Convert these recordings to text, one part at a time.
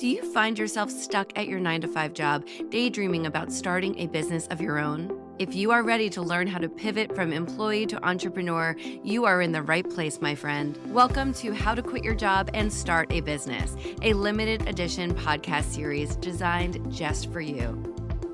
Do you find yourself stuck at your 9 to 5 job, daydreaming about starting a business of your own? If you are ready to learn how to pivot from employee to entrepreneur, you are in the right place, my friend. Welcome to How to Quit Your Job and Start a Business, a limited edition podcast series designed just for you.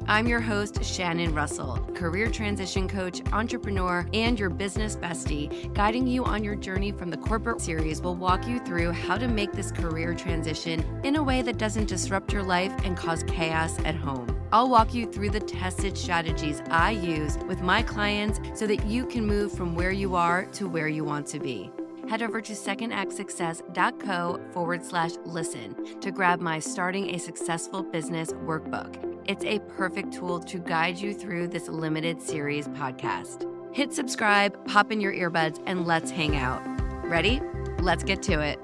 I'm your host, Shannon Russell, career transition coach, entrepreneur, and your business bestie. Guiding you on your journey from the corporate series will walk you through how to make this career transition in a way that doesn't disrupt your life and cause chaos at home. I'll walk you through the tested strategies I use with my clients so that you can move from where you are to where you want to be. Head over to secondactsuccess.co/listen to grab my Starting a Successful Business workbook. It's a perfect tool to guide you through this limited series podcast. Hit subscribe, pop in your earbuds, and let's hang out. Ready? Let's get to it.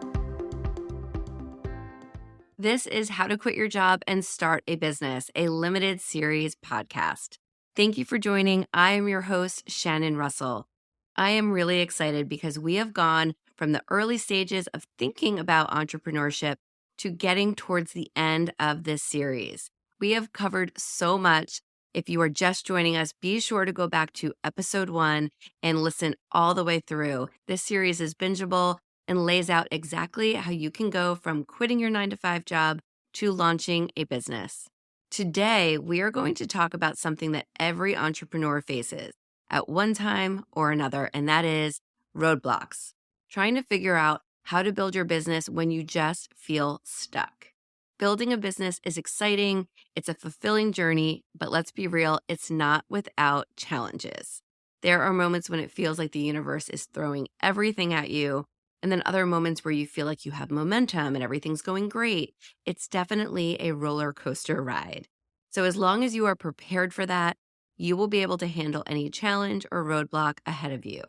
This is How to Quit Your Job and Start a Business, a limited series podcast. Thank you for joining. I am your host, Shannon Russell. I am really excited because we have gone from the early stages of thinking about entrepreneurship to getting towards the end of this series. We have covered so much. If you are just joining us, be sure to go back to episode 1 and listen all the way through. This series is bingeable and lays out exactly how you can go from quitting your 9 to 5 job to launching a business. Today, we are going to talk about something that every entrepreneur faces at one time or another, and that is roadblocks. Trying to figure out how to build your business when you just feel stuck. Building a business is exciting, it's a fulfilling journey, but let's be real, it's not without challenges. There are moments when it feels like the universe is throwing everything at you, and then other moments where you feel like you have momentum and everything's going great. It's definitely a roller coaster ride. So as long as you are prepared for that, you will be able to handle any challenge or roadblock ahead of you.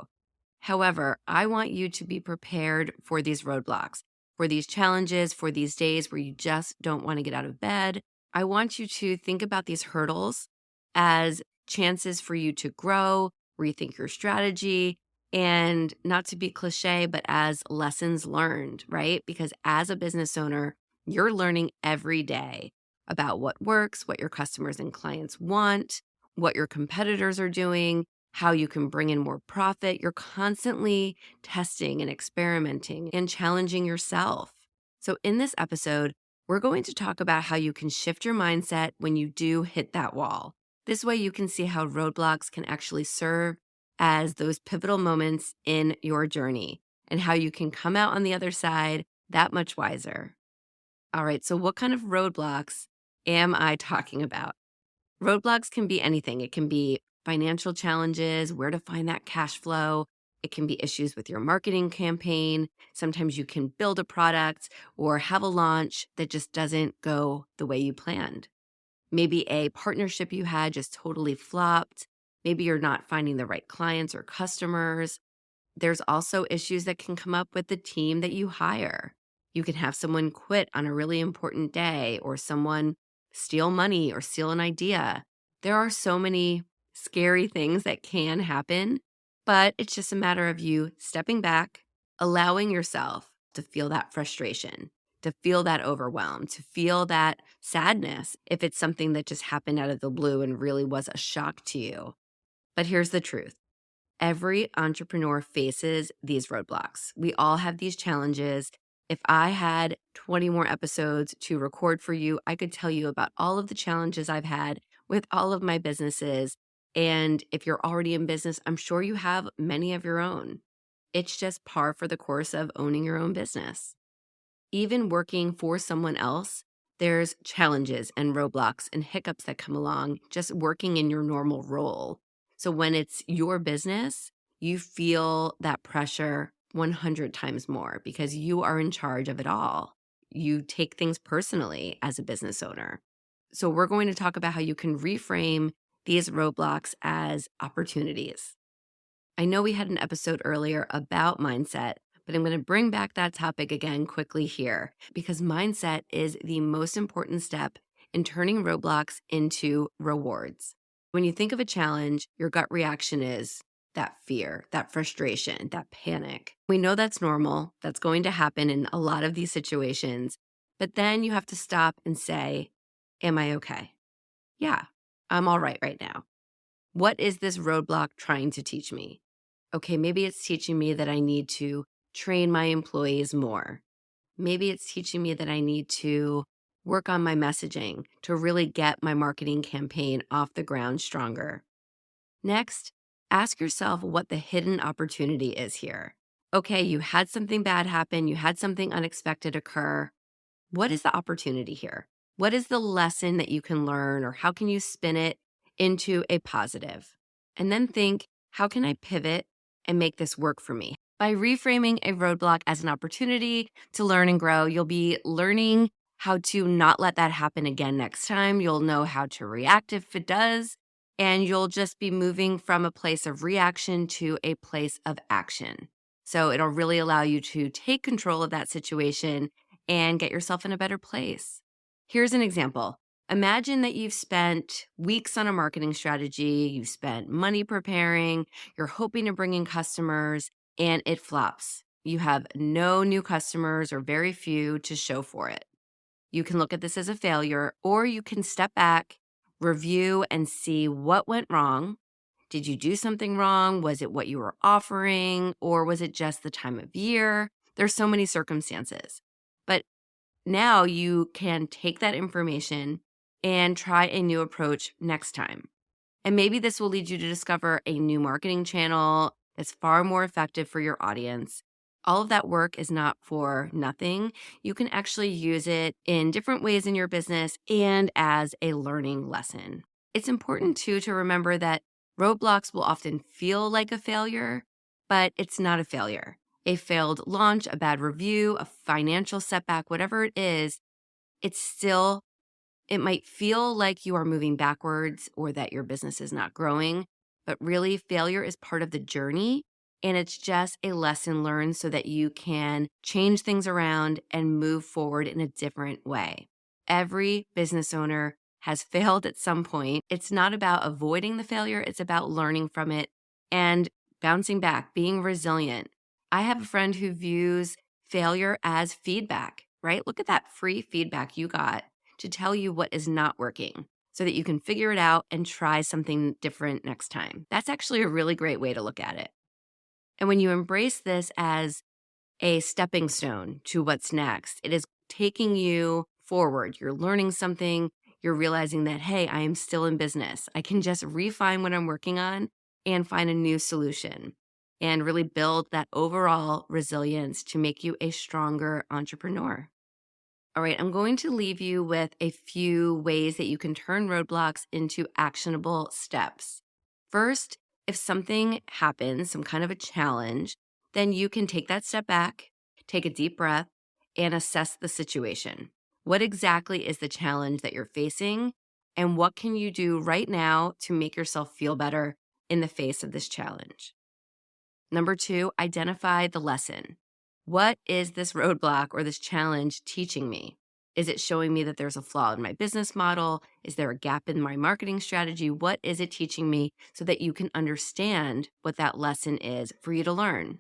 However, I want you to be prepared for these roadblocks, for these challenges, for these days where you just don't want to get out of bed. I want you to think about these hurdles as chances for you to grow, rethink your strategy, and not to be cliche, but as lessons learned, right? Because as a business owner, you're learning every day about what works, what your customers and clients want, what your competitors are doing, how you can bring in more profit. You're constantly testing and experimenting and challenging yourself. So in this episode, we're going to talk about how you can shift your mindset when you do hit that wall. This way you can see how roadblocks can actually serve as those pivotal moments in your journey and how you can come out on the other side that much wiser. All right, so what kind of roadblocks am I talking about? Roadblocks can be anything. It can be financial challenges, where to find that cash flow. It can be issues with your marketing campaign. Sometimes you can build a product or have a launch that just doesn't go the way you planned. Maybe a partnership you had just totally flopped. Maybe you're not finding the right clients or customers. There's also issues that can come up with the team that you hire. You can have someone quit on a really important day or someone steal money or steal an idea. There are so many scary things that can happen, but it's just a matter of you stepping back, allowing yourself to feel that frustration, to feel that overwhelm, to feel that sadness if it's something that just happened out of the blue and really was a shock to you. But here's the truth. Every entrepreneur faces these roadblocks. We all have these challenges. If I had 20 more episodes to record for you, I could tell you about all of the challenges I've had with all of my businesses. And if you're already in business, I'm sure you have many of your own. It's just par for the course of owning your own business. Even working for someone else, there's challenges and roadblocks and hiccups that come along just working in your normal role. So when it's your business, you feel that pressure 100 times more because you are in charge of it all. You take things personally as a business owner. So we're going to talk about how you can reframe these roadblocks as opportunities. I know we had an episode earlier about mindset, but I'm going to bring back that topic again quickly here because mindset is the most important step in turning roadblocks into rewards. When you think of a challenge, your gut reaction is that fear, that frustration, that panic. We know that's normal. That's going to happen in a lot of these situations. But then you have to stop and say, am I okay? Yeah, I'm all right now. What is this roadblock trying to teach me? Okay, maybe it's teaching me that I need to train my employees more. Maybe it's teaching me that I need to work on my messaging to really get my marketing campaign off the ground stronger. Next, ask yourself what the hidden opportunity is here. Okay, you had something bad happen, you had something unexpected occur. What is the opportunity here? What is the lesson that you can learn, or how can you spin it into a positive? And then think, how can I pivot and make this work for me? By reframing a roadblock as an opportunity to learn and grow, you'll be learning how to not let that happen again next time. You'll know how to react if it does, and you'll just be moving from a place of reaction to a place of action. So it'll really allow you to take control of that situation and get yourself in a better place. Here's an example. Imagine that you've spent weeks on a marketing strategy, you've spent money preparing, you're hoping to bring in customers, and it flops. You have no new customers or very few to show for it. You can look at this as a failure, or you can step back, review, and see what went wrong. Did you do something wrong? Was it what you were offering, or was it just the time of year? There's so many circumstances. But now you can take that information and try a new approach next time. And maybe this will lead you to discover a new marketing channel that's far more effective for your audience. All of that work is not for nothing. You can actually use it in different ways in your business and as a learning lesson. It's important too to remember that roadblocks will often feel like a failure, but it's not a failure. A failed launch, a bad review, a financial setback, whatever it is, it might feel like you are moving backwards or that your business is not growing, but really failure is part of the journey, and it's just a lesson learned so that you can change things around and move forward in a different way. Every business owner has failed at some point. It's not about avoiding the failure, it's about learning from it and bouncing back, being resilient. I have a friend who views failure as feedback, right? Look at that free feedback you got to tell you what is not working so that you can figure it out and try something different next time. That's actually a really great way to look at it. And when you embrace this as a stepping stone to what's next, it is taking you forward. You're learning something. You're realizing that, hey, I am still in business. I can just refine what I'm working on and find a new solution and really build that overall resilience to make you a stronger entrepreneur. All right, I'm going to leave you with a few ways that you can turn roadblocks into actionable steps. First, if something happens, some kind of a challenge, then you can take that step back, take a deep breath, and assess the situation. What exactly is the challenge that you're facing? And what can you do right now to make yourself feel better in the face of this challenge? Number two, identify the lesson. What is this roadblock or this challenge teaching me? Is it showing me that there's a flaw in my business model? Is there a gap in my marketing strategy? What is it teaching me so that you can understand what that lesson is for you to learn?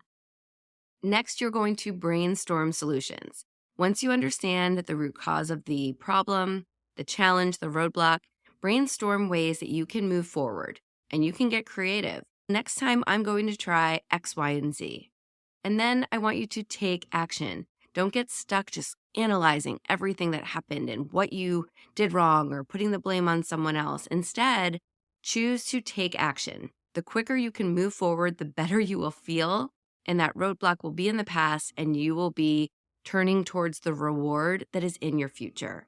Next, you're going to brainstorm solutions. Once you understand the root cause of the problem, the challenge, the roadblock, brainstorm ways that you can move forward and you can get creative. Next time, I'm going to try X, Y, and Z. And then I want you to take action. Don't get stuck just analyzing everything that happened and what you did wrong or putting the blame on someone else. Instead, choose to take action. The quicker you can move forward, the better you will feel, and that roadblock will be in the past and you will be turning towards the reward that is in your future.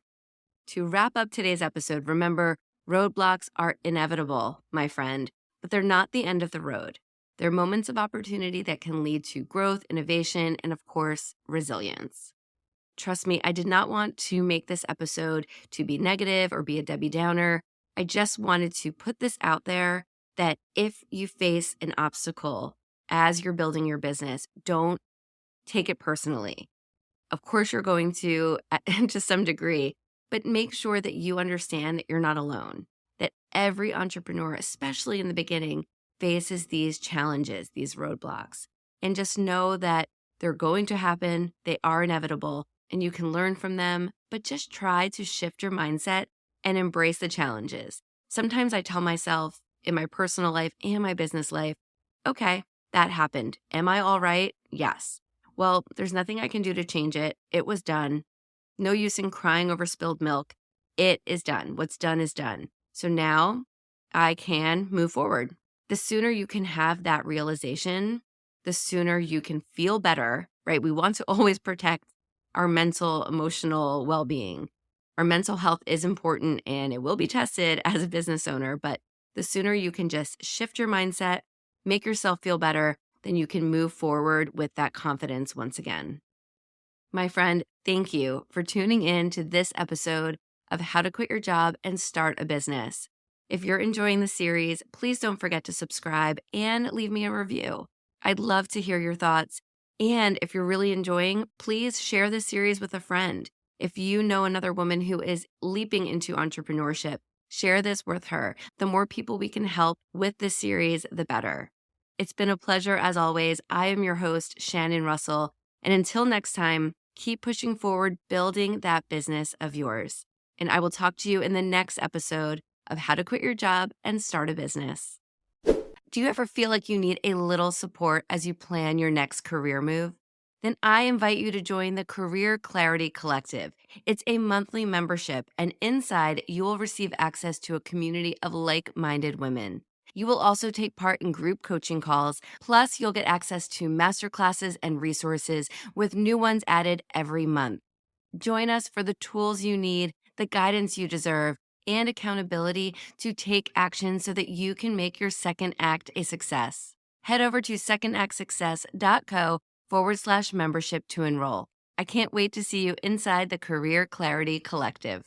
To wrap up today's episode, remember, roadblocks are inevitable, my friend, but they're not the end of the road. They're moments of opportunity that can lead to growth, innovation, and of course, resilience. Trust me, I did not want to make this episode to be negative or be a Debbie Downer. I just wanted to put this out there that if you face an obstacle as you're building your business, don't take it personally. Of course, you're going to some degree, but make sure that you understand that you're not alone, that every entrepreneur, especially in the beginning, faces these challenges, these roadblocks. And just know that they're going to happen, they are inevitable, and you can learn from them, but just try to shift your mindset and embrace the challenges. Sometimes I tell myself in my personal life and my business life, okay, that happened. Am I all right? Yes. Well, there's nothing I can do to change it. It was done. No use in crying over spilled milk. It is done. What's done is done. So now I can move forward. The sooner you can have that realization, the sooner you can feel better, right? We want to always protect our mental, emotional well being. Our mental health is important and it will be tested as a business owner, but the sooner you can just shift your mindset, make yourself feel better, then you can move forward with that confidence once again. My friend, thank you for tuning in to this episode of How to Quit Your Job and Start a Business. If you're enjoying the series, please don't forget to subscribe and leave me a review. I'd love to hear your thoughts. And if you're really enjoying, please share this series with a friend. If you know another woman who is leaping into entrepreneurship, share this with her. The more people we can help with this series, the better. It's been a pleasure as always. I am your host, Shannon Russell. And until next time, keep pushing forward, building that business of yours. And I will talk to you in the next episode of How to Quit Your Job and Start a Business. Do you ever feel like you need a little support as you plan your next career move? Then I invite you to join the Career Clarity Collective. It's a monthly membership, and inside you will receive access to a community of like-minded women. You will also take part in group coaching calls, plus you'll get access to masterclasses and resources with new ones added every month. Join us for the tools you need, the guidance you deserve, and accountability to take action so that you can make your second act a success. Head over to secondactsuccess.co/membership to enroll. I can't wait to see you inside the Career Clarity Collective.